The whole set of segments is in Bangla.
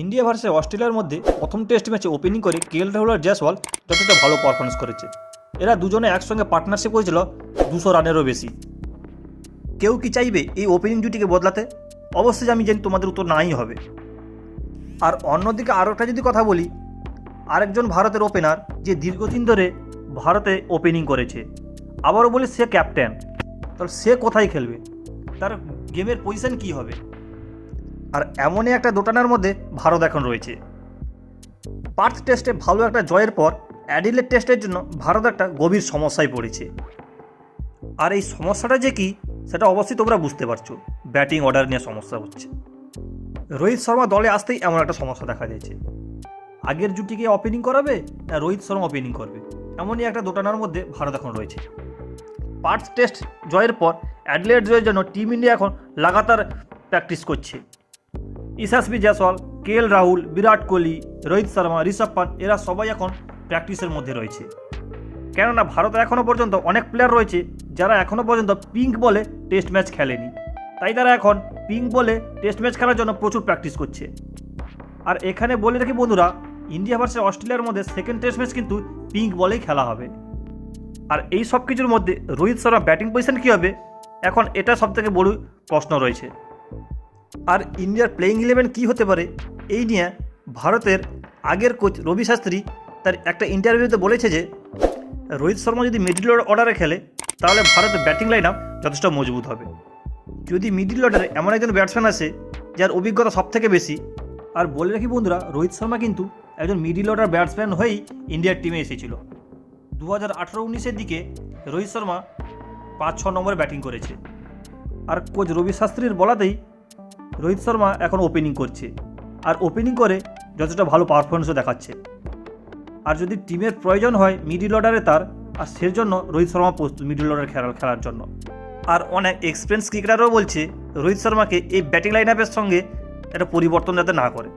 ইন্ডিয়া ভার্সেস অস্ট্রেলিয়ার মধ্যে প্রথম টেস্ট ম্যাচে ওপেনিং করে কেএল রাহুল আর জয়সওয়াল যথেষ্ট ভালো পারফরমেন্স করেছে। এরা দুজনে একসঙ্গে পার্টনারশিপ করেছিল 200 রানেরও বেশি। কেউ কি চাইবে এই ওপেনিং জুটিকে বদলাতে? অবশ্যই আমি জানি তোমাদের উত্তর নাই হবে। আর অন্যদিকে আরও একটা যদি কথা বলি, আরেকজন ভারতের ওপেনার যে দীর্ঘদিন ধরে ভারতে ওপেনিং করেছে, আবারও বলি সে ক্যাপ্টেন, তাহলে সে কোথায় খেলবে, তার গেমের পজিশন কি হবে? আর এমনই একটা দোটানার মধ্যে ভারত এখন রয়েছে। পার্থ টেস্টে ভালো একটা জয়ের পর অ্যাডিলেড টেস্টের জন্য ভারত একটা গভীর সমস্যায় পড়েছে। আর এই সমস্যাটা যে কি সেটা অবশ্যই তোমরা বুঝতে পারছো, ব্যাটিং অর্ডার নিয়ে সমস্যা হচ্ছে। রোহিত শর্মা দলে আসতেই এমন একটা সমস্যা দেখা দিয়েছে, আগের জুটিকে ওপেনিং করাবে না রোহিত শর্মা ওপেনিং করবে, এমনই একটা দোটানার মধ্যে ভারত এখন রয়েছে। পার্থ টেস্ট জয়ের পর অ্যাডিলেড জয়ের জন্য টিম ইন্ডিয়া এখন লাগাতার প্র্যাকটিস করছে। যশস্বী জয়সওয়াল, কেএল রাহুল, বিরাট কোহলি, রোহিত শর্মা, ঋষভ পান্ট এরা সবাই এখন প্র্যাকটিসের মধ্যে রয়েছে। কেননা ভারতে এখনও পর্যন্ত অনেক প্লেয়ার রয়েছে যারা এখনও পর্যন্ত পিঙ্ক বলে টেস্ট ম্যাচ খেলেনি, তাই তারা এখন পিঙ্ক বলে টেস্ট ম্যাচ খেলার জন্য প্রচুর প্র্যাকটিস করছে। আর এখানে বলে রাখি বন্ধুরা, ইন্ডিয়া ভার্সেস অস্ট্রেলিয়ার মধ্যে সেকেন্ড টেস্ট ম্যাচ কিন্তু পিঙ্ক বলেই খেলা হবে। আর এই সব কিছুর মধ্যে রোহিত শর্মা ব্যাটিং পজিশন কী হবে, এখন এটা সবথেকে বড় প্রশ্ন রয়েছে। আর ইন্ডিয়ার প্লেইং 11 কী হতে পারে, এই নিয়ে ভারতের আগের কোচ রবি শাস্ত্রী তার একটা ইন্টারভিউতে বলেছে যে রোহিত শর্মা যদি মিডল অর্ডারে খেলে তাহলে ভারতের ব্যাটিং লাইন আপ যথেষ্ট মজবুত হবে। যদি মিডল অর্ডারে এমন একজন ব্যাটসম্যান আসে যার অভিজ্ঞতা সবথেকে বেশি, আর বলে রাখি বন্ধুরা, রোহিত শর্মা কিন্তু একজন মিডল অর্ডার ব্যাটসম্যান হয়েই ইন্ডিয়ার টিমে এসেছিল। 2018-19 দিকে রোহিত শর্মা 5-6 নম্বরে ব্যাটিং করেছে। আর কোচ রবি শাস্ত্রীর বলাতেই রোহিত শর্মা এখন ওপেনিং করছে, আর ওপেনিং করে যথেষ্ট ভালো পারফরমেন্সও দেখাচ্ছে। আর যদি টিমের প্রয়োজন হয় মিডল অর্ডারে তার, আর সের জন্য রোহিত শর্মা প্রস্তুত মিডল অর্ডার খেলার জন্য। আর অনেক এক্সপিরিয়েন্স ক্রিকেটারও বলছে রোহিত শর্মাকে এই ব্যাটিং লাইন আপের সঙ্গে একটা পরিবর্তন যাতে না করে,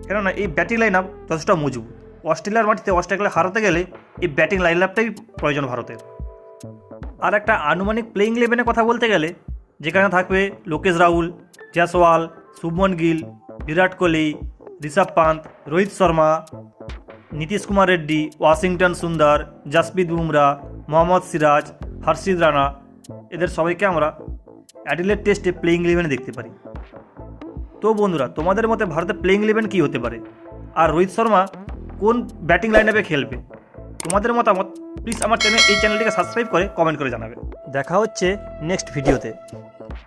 কেননা এই ব্যাটিং লাইন আপ যথেষ্ট মজবুত। অস্ট্রেলিয়ার মাটিতে অস্ট্রেলিয়া হারাতে গেলে এই ব্যাটিং লাইন আপটাই প্রয়োজন ভারতের। আর একটা আনুমানিক প্লেইং 11-এর কথা বলতে গেলে, যেখানে থাকবে লোকেশ রাহুল, জয়সওয়াল, শুভমন গিল, বিরাট কোহলি, ঋষভ পান্ট, রোহিত শর্মা, নীতিশ কুমার রেড্ডি, ওয়াশিংটন সুন্দর, জাসপ্রীত বুমরা, মোহাম্মদ সিরাজ, হর্ষিত রানা, এদের সবাইকে আমরা অ্যাডিলেড টেস্টে প্লেইং 11-এ দেখতে পারি। তো বন্ধুরা, তোমাদের মতে ভারতের প্লেইং 11 কী হতে পারে, আর রোহিত শর্মা কোন ব্যাটিং লাইন আপে খেলবে? তোমাদের মতামত প্লিজ আমার এই চ্যানেলটিকে সাবস্ক্রাইব করে কমেন্ট করে জানাবে। দেখা হচ্ছে নেক্সট ভিডিওতে।